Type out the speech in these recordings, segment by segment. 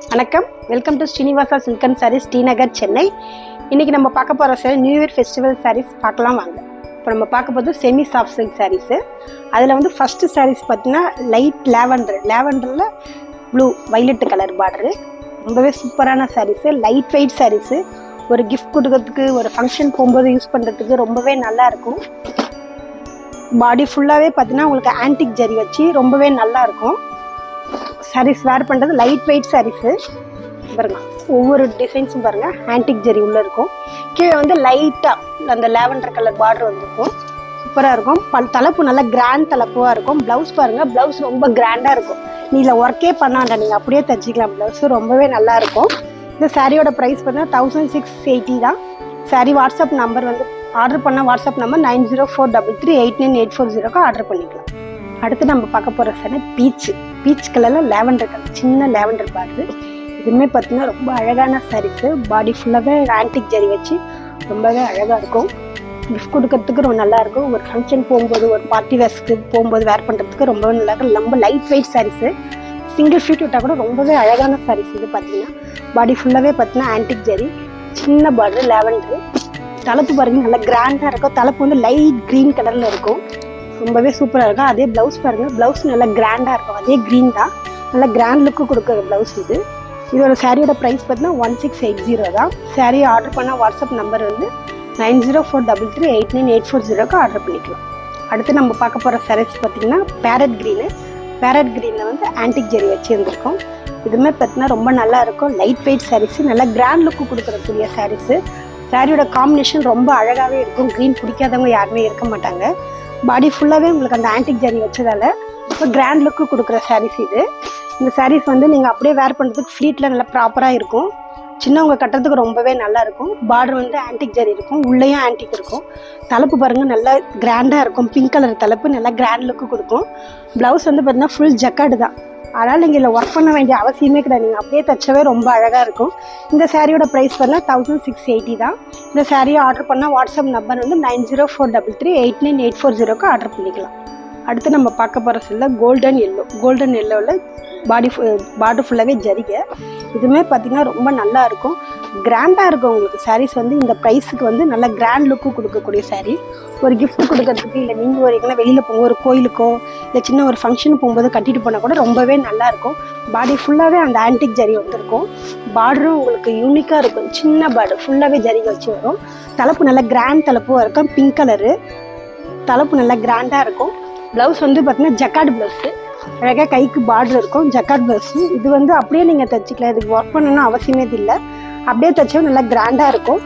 வணக்கம், welcome to Srinivasa silk and saris, T Nagar, Chennai. இன்றைக்கி நம்ம பார்க்க போகிற sari new year festival saris பார்க்கலாம் வாங்க. இப்போ நம்ம பார்க்க போகிறது செமி சாஃப்ட் சில்க் சாரீஸு. அதில் வந்து ஃபஸ்ட்டு சாரீஸ் பார்த்தீங்கன்னா லைட் லேவண்டரில் ப்ளூ வைலட் கலர் பார்டரு. ரொம்பவே சூப்பரான சாரீஸு, லைட் வெயிட் சாரீஸு. ஒரு கிஃப்ட் கொடுக்கறதுக்கு, ஒரு ஃபங்க்ஷன் போகும்போது யூஸ் பண்ணுறதுக்கு ரொம்பவே நல்லாயிருக்கும். பாடி ஃபுல்லாகவே பார்த்தீங்கன்னா உங்களுக்கு ஆன்டிக் ஜரி வச்சு ரொம்பவே நல்லாயிருக்கும். சாரீஸ் வேர் பண்ணுறது லைட் வெயிட் சாரீஸு பாருங்கள். ஒவ்வொரு டிசைன்ஸும் பாருங்கள், ஆன்டிக் ஜரி உள்ளே இருக்கும். கீழே வந்து லைட்டாக அந்த லேவண்டர் கலர் பார்டர் வந்துருக்கும். சூப்பராக இருக்கும். தலைப்பு நல்லா கிராண்ட் தலைப்புவாக இருக்கும். ப்ளவுஸ் பாருங்கள், ப்ளவுஸ் ரொம்ப கிராண்டாக இருக்கும். நீ இதில் ஒர்க்கே பண்ண வேண்டாம், நீங்கள் அப்படியே தச்சிக்கலாம். ப்ளவுஸு ரொம்பவே நல்லாயிருக்கும். இந்த சாரியோட ப்ரைஸ் பார்த்தீங்கன்னா 1680 தான். சாரீ வாட்ஸ்அப் நம்பர் வந்து ஆர்டர் பண்ணால் வாட்ஸ்அப் நம்பர் 9043389840 ஆர்டர் பண்ணிக்கலாம். அடுத்து நம்ம பார்க்க போகிற சாரி பீச் கலரில் லேவண்டர் கலர், சின்ன லேவண்டர் பார்டர். இதுவுமே பார்த்தீங்கன்னா ரொம்ப அழகான சாரீஸு. பாடி ஃபுல்லாகவே ஆன்டிக் ஜரி வச்சு ரொம்பவே அழகாக இருக்கும். கிஃப்ட் கொடுக்கறதுக்கு ரொம்ப நல்லாயிருக்கும். ஒரு ஃபங்க்ஷன் போகும்போது, ஒரு பார்ட்டி வேர்ஸ்க்கு போகும்போது வேர் பண்ணுறதுக்கு ரொம்பவே நல்லாயிருக்கும். ரொம்ப லைட் வெயிட் சாரீஸு. சிங்கிள் ஃபீட் விட்டால் கூட ரொம்பவே அழகான சாரீஸ். இது பார்த்தீங்கன்னா பாடி ஃபுல்லாகவே பார்த்தீங்கன்னா ஆன்டிக் ஜரி, சின்ன பார்டர் லேவண்டரு. தலைப்பு பாருங்கள், நல்லா கிராண்டாக இருக்கும். தலைப்பு வந்து லைட் க்ரீன் கலரில் இருக்கும். ரொம்பவே சூப்பராக இருக்கும். அதே ப்ளவுஸ் பாருங்கள், ப்ளவுஸ் நல்லா கிராண்டாக இருக்கும். அதே க்ரீன் தான், நல்லா கிராண்ட் லுக்கு கொடுக்குற ப்ளவுஸ் இது. இதோட சாரியோட ப்ரைஸ் பார்த்தீங்கன்னா 1680 தான். சாரியை ஆர்டர் பண்ணால் வாட்ஸ்அப் நம்பர் வந்து 9043389840 ஆர்டர் பண்ணிக்கலாம். அடுத்து நம்ம பார்க்க போகிற சாரீஸ் பார்த்தீங்கன்னா பேரட் க்ரீனில் வந்து ஆன்டிக் ஜெரி வச்சு இருந்திருக்கும். இதுவுமே பார்த்தீங்கன்னா ரொம்ப நல்லா இருக்கும். லைட் வெயிட் சாரீஸு, நல்லா கிராண்ட் லுக்கு கொடுக்குறக்கூடிய சாரீஸு. சாரியோட காம்பினேஷன் ரொம்ப அழகாகவே இருக்கும். க்ரீன் பிடிக்காதவங்க யாருமே இருக்க மாட்டாங்க. பாடி ஃபுல்லாகவே உங்களுக்கு அந்த ஆன்டிக் ஜரி வச்சதால் இப்போ கிராண்ட் லுக்கு கொடுக்குற சாரீஸ் இது. இந்த சாரீஸ் வந்து நீங்கள் அப்படியே வேர் பண்ணுறதுக்கு ஃப்ளீட்டில் நல்லா ப்ராப்பராக இருக்கும். சின்னவங்க கட்டுறதுக்கு ரொம்பவே நல்லாயிருக்கும். பார்டர் வந்து ஆன்டிக் ஜரி இருக்கும், உள்ளேயும் ஆன்டிக் இருக்கும். தலைப்பு பாருங்கள், நல்லா கிராண்டாக இருக்கும். பிங்க் கலர் தலைப்பு, நல்லா கிராண்ட் லுக்கு கொடுக்கும். ப்ளவுஸ் வந்து பார்த்தீங்கன்னா ஃபுல் ஜக்கார்டு தான். அதனால் நீங்கள் இதில் ஒர்க் பண்ண வேண்டிய அவசியமே கிடையாது. நீங்கள் அப்படியே தைச்சவே ரொம்ப அழகாக இருக்கும். இந்த சாரியோட ப்ரைஸ் பார்த்தா 1680 தான். இந்த சாரியை ஆர்டர் பண்ணால் வாட்ஸ்அப் நம்பர் வந்து 9043389840 ஆர்டர் பண்ணிக்கலாம். அடுத்து நம்ம பார்க்க போகிற சொல்ல கோல்டன் எல்லோவில் பார்டர் ஃபுல்லாகவே ஜரிகை. இதுவுமே பார்த்திங்கன்னா ரொம்ப நல்லா இருக்கும், கிராண்டாக இருக்கும். உங்களுக்கு சாரீஸ் வந்து இந்த ப்ரைஸுக்கு வந்து நல்லா கிராண்ட் லுக்கு கொடுக்கக்கூடிய சாரீ. ஒரு கிஃப்ட் கொடுக்கறதுக்கு, இல்லை நீங்கள் ஒரு எங்கன்னா வெளியில் போங்க, ஒரு கோயிலுக்கோ இல்லை சின்ன ஒரு ஃபங்க்ஷனுக்கு போகும்போது கட்டிட்டு போனால் கூட ரொம்பவே நல்லாயிருக்கும். பாடி ஃபுல்லாகவே அந்த ஆன்டிக் ஜரி வந்துருக்கும். பார்டரும் உங்களுக்கு யூனிக்காக இருக்கும். சின்ன பார்டர் ஃபுல்லாகவே ஜரிகை வச்சு வரும். தலைப்பு நல்லா கிராண்ட் தலைப்பும் இருக்கும். பிங்க் கலரு தலைப்பு நல்லா கிராண்டாக இருக்கும். ப்ளவுஸ் வந்து பார்த்திங்கன்னா ஜக்கார்டு ப்ளவுஸு, அழகாக கைக்கு பார்டர் இருக்கும். ஜக்கார்ட் ப்ளவுஸு இது வந்து அப்படியே நீங்கள் தைச்சிக்கலாம். இதுக்கு ஒர்க் பண்ணணும்னு அவசியமே இல்லை, அப்படியே தைச்சவும் நல்லா கிராண்டாக இருக்கும்.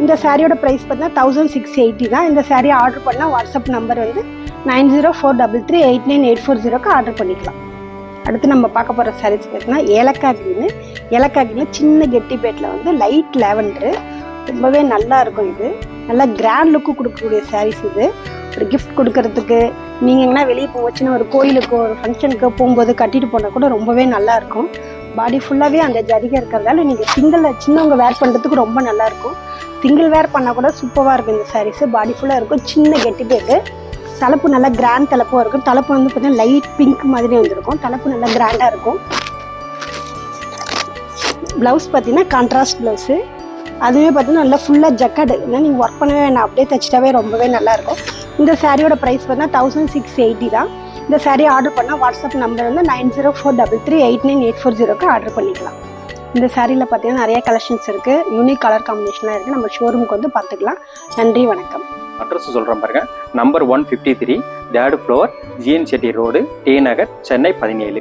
இந்த சாரியோட ப்ரைஸ் பார்த்தீங்கன்னா 1680 தான். இந்த சாரியை ஆர்டர் பண்ணால் வாட்ஸ்அப் நம்பர் வந்து 9043389840 ஆர்டர் பண்ணிக்கலாம். அடுத்து நம்ம பார்க்க போகிற சாரீஸ் பார்த்தீங்கன்னா ஏலக்காய் க்ரீனு சின்ன கெட்டி பேட்டில் வந்து லைட் லேவண்டரு. ரொம்பவே நல்லா இருக்கும். இது நல்லா கிராண்ட் லுக்கு கொடுக்கக்கூடிய சாரீஸ் இது. ஒரு கிஃப்ட் கொடுக்கறதுக்கு, நீங்கள் எங்கன்னா வெளியே போச்சுன்னா ஒரு கோயிலுக்கோ ஒரு ஃபங்க்ஷனுக்கோ போகும்போது கட்டிட்டு போனால் கூட ரொம்பவே நல்லாயிருக்கும். பாடி ஃபுல்லாகவே அந்த ஜரிகை இருக்கிறதால நீங்கள் சின்னவங்க வேர் பண்ணுறதுக்கு ரொம்ப நல்லாயிருக்கும். சிங்கிள் வேர் பண்ணால் கூட சூப்பராக இருக்கும் இந்த சாரீஸு. பாடி ஃபுல்லாக இருக்கும். சின்ன கெட்டி பேட்டு, தலைப்பு நல்லா கிராண்ட் தலைப்பாக இருக்கும். தலைப்பு வந்து பார்த்தீங்கன்னா லைட் பிங்க் மாதிரி வந்துருக்கும். தலைப்பு நல்லா கிராண்டாக இருக்கும். ப்ளவுஸ் பார்த்தீங்கன்னா கான்ட்ராஸ்ட் ப்ளவுஸு. அதுவே பார்த்தீங்கன்னா நல்லா ஃபுல்லாக ஜக்கார்டு, ஏன்னா நீங்கள் ஒர்க் பண்ணவே வேணாம், அப்படியே தைச்சிட்டாவே ரொம்பவே நல்லாயிருக்கும். இந்த சாரியோட ப்ரைஸ் பார்த்தீங்கன்னா 1680 தான். இந்த சாரீ ஆர்டர் பண்ணால் வாட்ஸ்அப் நம்பர் வந்து 9043389840 ஆர்டர் பண்ணிக்கலாம். இந்த சாரியில் பார்த்தீங்கன்னா நிறைய கலெக்ஷன்ஸ் இருக்குது. யூனிக் கலர் காம்பினேஷனாக இருக்குது. நம்ம ஷோரூமுக்கு வந்து பார்த்துக்கலாம். நன்றி, வணக்கம். அட்ரஸ் சொல்கிறேன் பாருங்க. Number 153 third floor, GN Chetty road, T Nagar, Chennai 17.